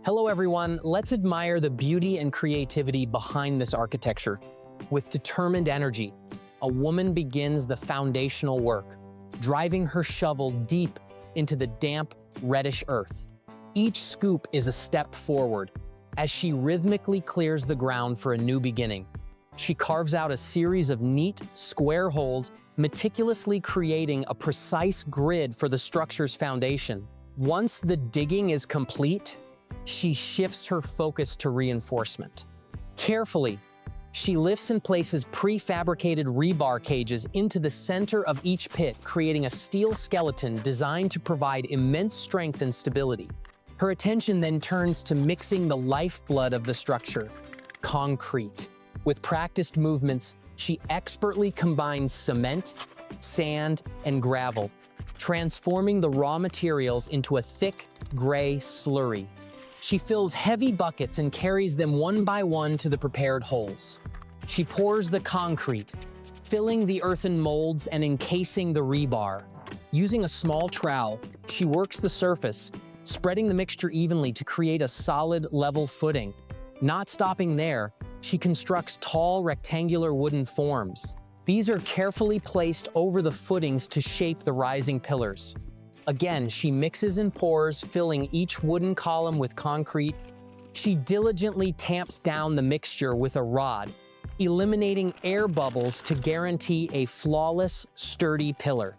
Hello everyone, let's admire the beauty and creativity behind this architecture. With determined energy, a woman begins the foundational work, driving her shovel deep into the damp, reddish earth. Each scoop is a step forward, as she rhythmically clears the ground for a new beginning. She carves out a series of neat, square holes, meticulously creating a precise grid for the structure's foundation. Once the digging is complete, she shifts her focus to reinforcement. Carefully, she lifts and places prefabricated rebar cages into the center of each pit, creating a steel skeleton designed to provide immense strength and stability. Her attention then turns to mixing the lifeblood of the structure, concrete. With practiced movements, she expertly combines cement, sand, and gravel, transforming the raw materials into a thick, gray slurry. She fills heavy buckets and carries them one by one to the prepared holes. She pours the concrete, filling the earthen molds and encasing the rebar. Using a small trowel, she works the surface, spreading the mixture evenly to create a solid, level footing. Not stopping there, she constructs tall, rectangular wooden forms. These are carefully placed over the footings to shape the rising pillars. Again, she mixes and pours, filling each wooden column with concrete. She diligently tamps down the mixture with a rod, eliminating air bubbles to guarantee a flawless, sturdy pillar.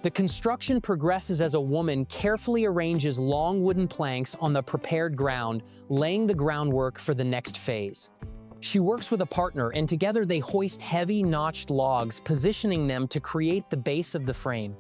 The construction progresses as a woman carefully arranges long wooden planks on the prepared ground, laying the groundwork for the next phase. She works with a partner, and together they hoist heavy, notched logs, positioning them to create the base of the frame.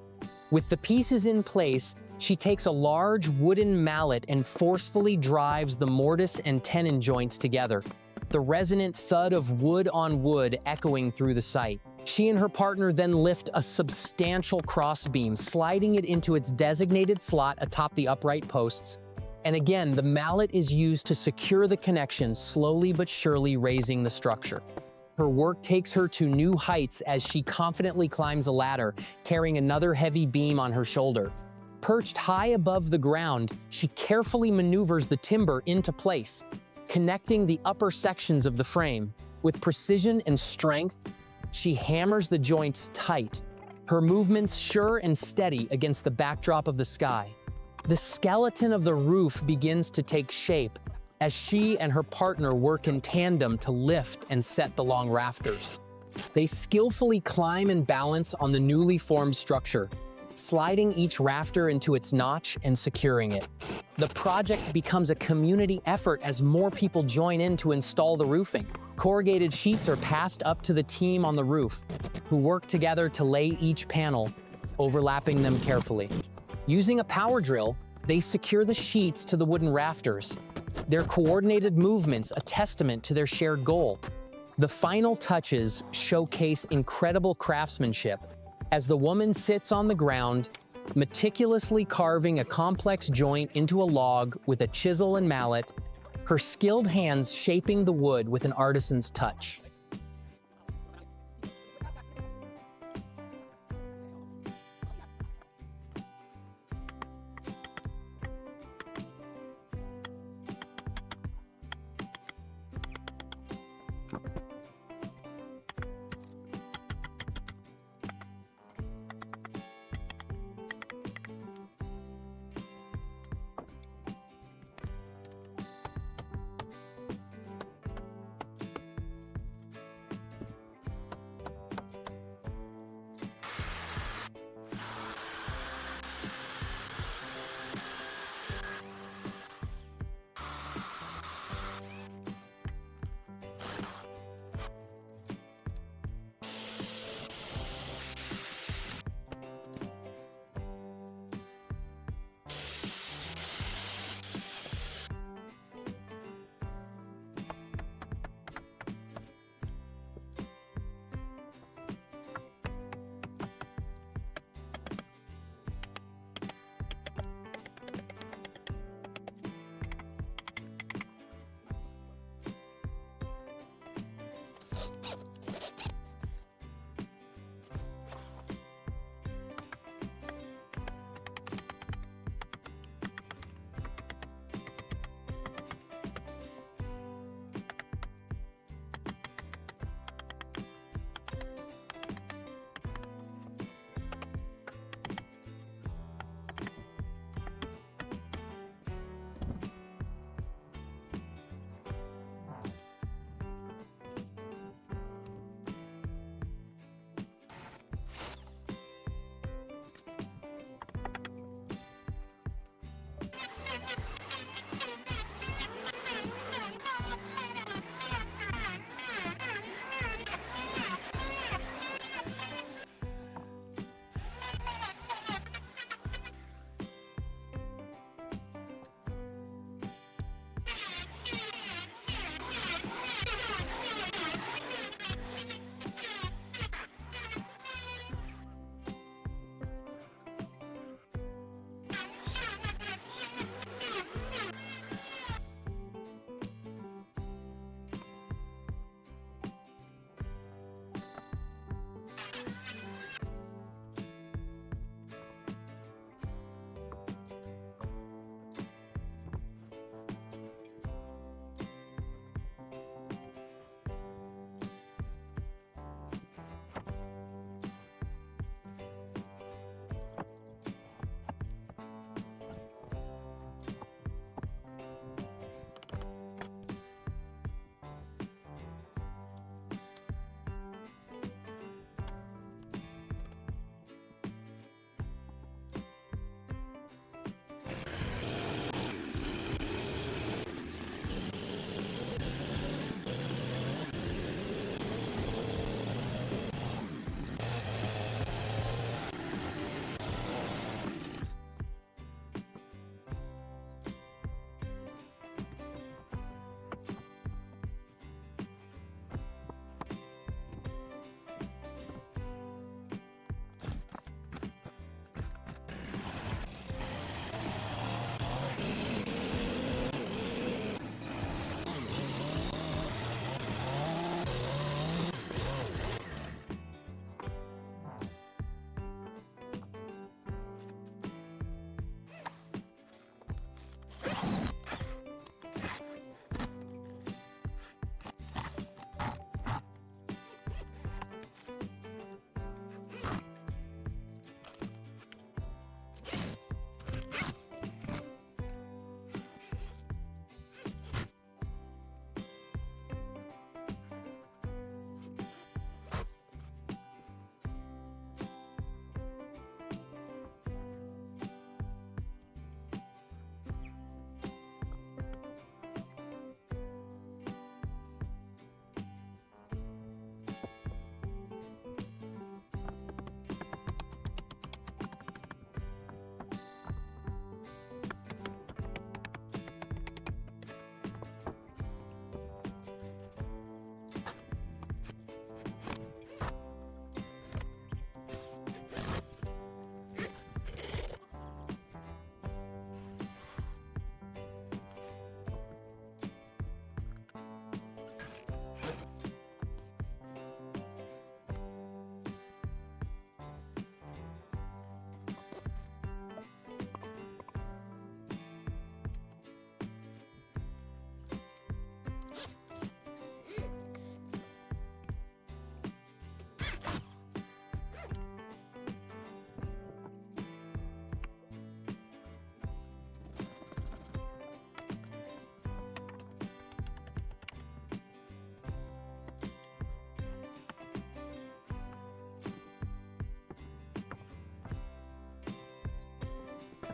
With the pieces in place, she takes a large wooden mallet and forcefully drives the mortise and tenon joints together, the resonant thud of wood on wood echoing through the site. She and her partner then lift a substantial crossbeam, sliding it into its designated slot atop the upright posts. And again, the mallet is used to secure the connection, slowly but surely raising the structure. Her work takes her to new heights as she confidently climbs a ladder, carrying another heavy beam on her shoulder. Perched high above the ground, she carefully maneuvers the timber into place, connecting the upper sections of the frame. With precision and strength, she hammers the joints tight, her movements sure and steady against the backdrop of the sky. The skeleton of the roof begins to take shape as she and her partner work in tandem to lift and set the long rafters. They skillfully climb and balance on the newly formed structure, sliding each rafter into its notch and securing it. The project becomes a community effort as more people join in to install the roofing. Corrugated sheets are passed up to the team on the roof, who work together to lay each panel, overlapping them carefully. Using a power drill, they secure the sheets to the wooden rafters, their coordinated movements a testament to their shared goal. The final touches showcase incredible craftsmanship as the woman sits on the ground, meticulously carving a complex joint into a log with a chisel and mallet, her skilled hands shaping the wood with an artisan's touch.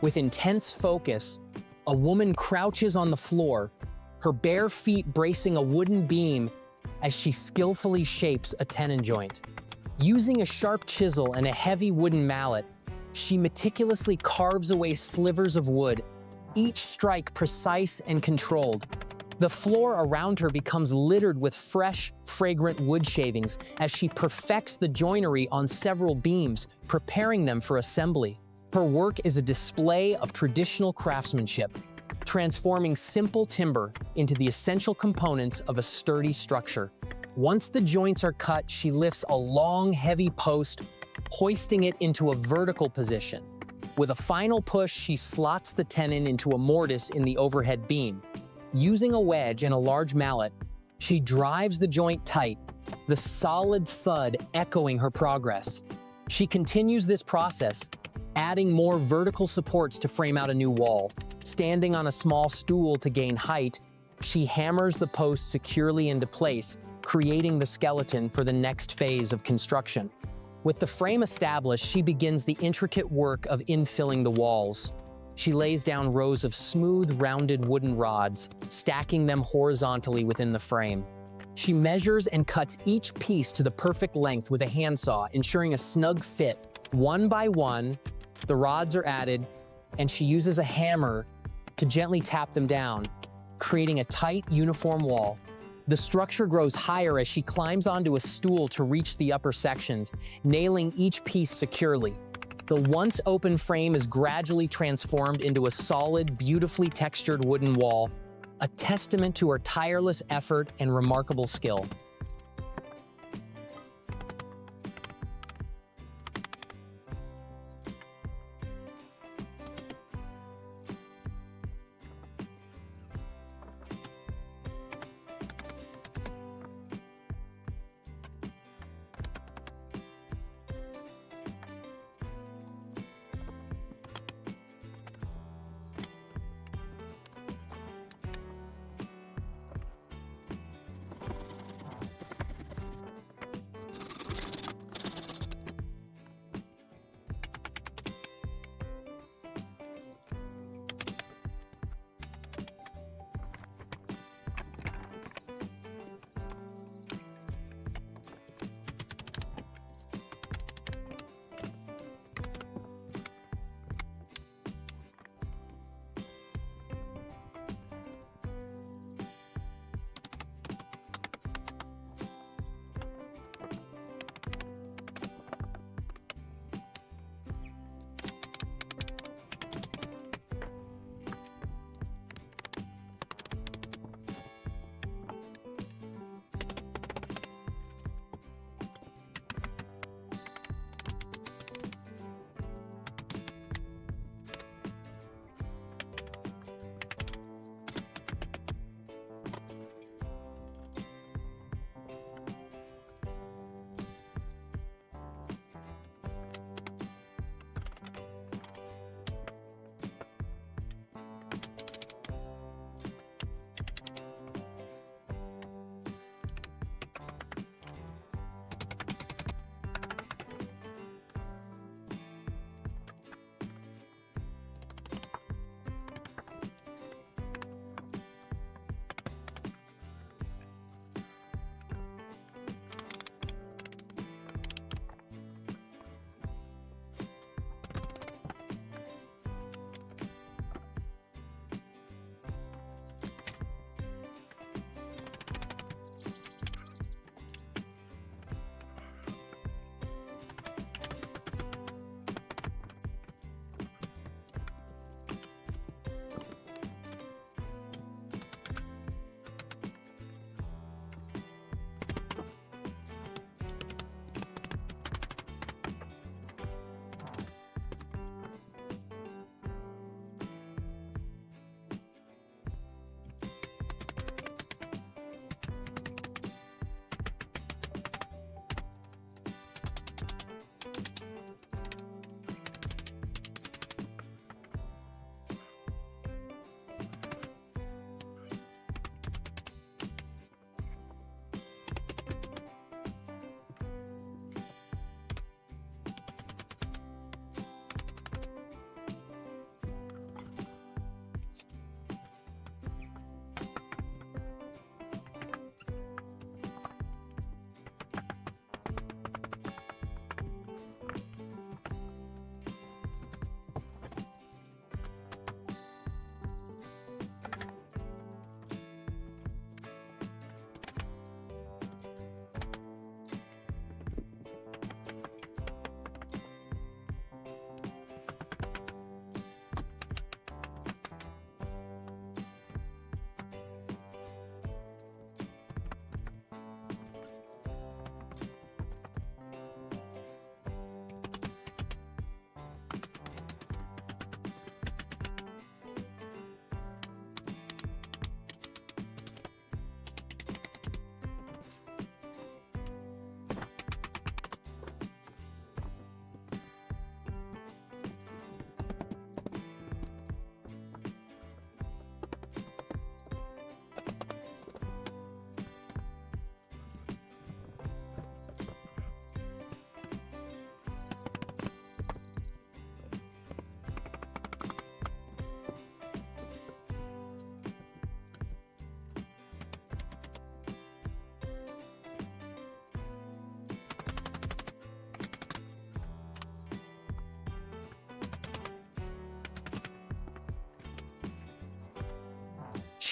With intense focus, a woman crouches on the floor, her bare feet bracing a wooden beam as she skillfully shapes a tenon joint. Using a sharp chisel and a heavy wooden mallet, she meticulously carves away slivers of wood, each strike precise and controlled. The floor around her becomes littered with fresh, fragrant wood shavings as she perfects the joinery on several beams, preparing them for assembly. Her work is a display of traditional craftsmanship, transforming simple timber into the essential components of a sturdy structure. Once the joints are cut, she lifts a long, heavy post, hoisting it into a vertical position. With a final push, she slots the tenon into a mortise in the overhead beam. Using a wedge and a large mallet, she drives the joint tight, the solid thud echoing her progress. She continues this process, adding more vertical supports to frame out a new wall. Standing on a small stool to gain height, she hammers the posts securely into place, creating the skeleton for the next phase of construction. With the frame established, she begins the intricate work of infilling the walls. She lays down rows of smooth, rounded wooden rods, stacking them horizontally within the frame. She measures and cuts each piece to the perfect length with a handsaw, ensuring a snug fit. One by one, the rods are added, and she uses a hammer to gently tap them down, creating a tight, uniform wall. The structure grows higher as she climbs onto a stool to reach the upper sections, nailing each piece securely. The once open frame is gradually transformed into a solid, beautifully textured wooden wall, a testament to her tireless effort and remarkable skill.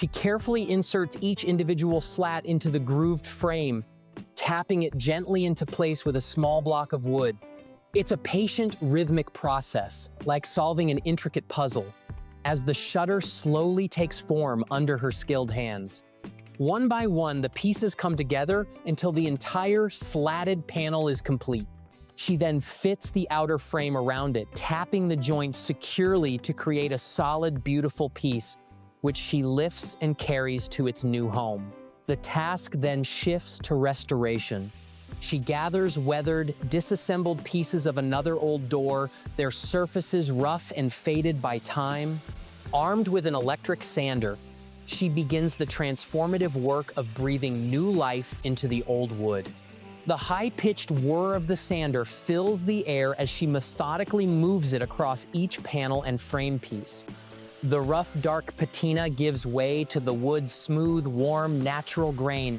She carefully inserts each individual slat into the grooved frame, tapping it gently into place with a small block of wood. It's a patient, rhythmic process, like solving an intricate puzzle, as the shutter slowly takes form under her skilled hands. One by one, the pieces come together until the entire slatted panel is complete. She then fits the outer frame around it, tapping the joints securely to create a solid, beautiful piece, which she lifts and carries to its new home. The task then shifts to restoration. She gathers weathered, disassembled pieces of another old door, their surfaces rough and faded by time. Armed with an electric sander, she begins the transformative work of breathing new life into the old wood. The high-pitched whir of the sander fills the air as she methodically moves it across each panel and frame piece. The rough, dark patina gives way to the wood's smooth, warm, natural grain,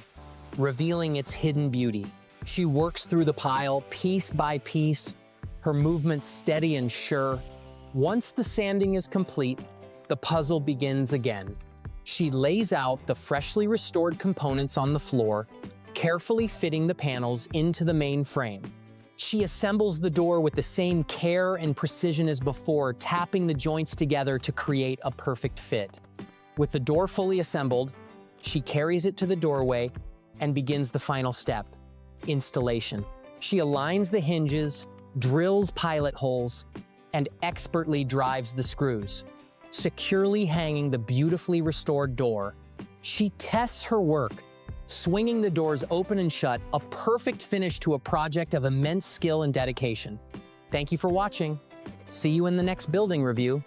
revealing its hidden beauty. She works through the pile, piece by piece, her movements steady and sure. Once the sanding is complete, the puzzle begins again. She lays out the freshly restored components on the floor, carefully fitting the panels into the main frame. She assembles the door with the same care and precision as before, tapping the joints together to create a perfect fit. With the door fully assembled, she carries it to the doorway and begins the final step, installation. She aligns the hinges, drills pilot holes, and expertly drives the screws, securely hanging the beautifully restored door. She tests her work, swinging the doors open and shut, a perfect finish to a project of immense skill and dedication. Thank you for watching. See you in the next building review.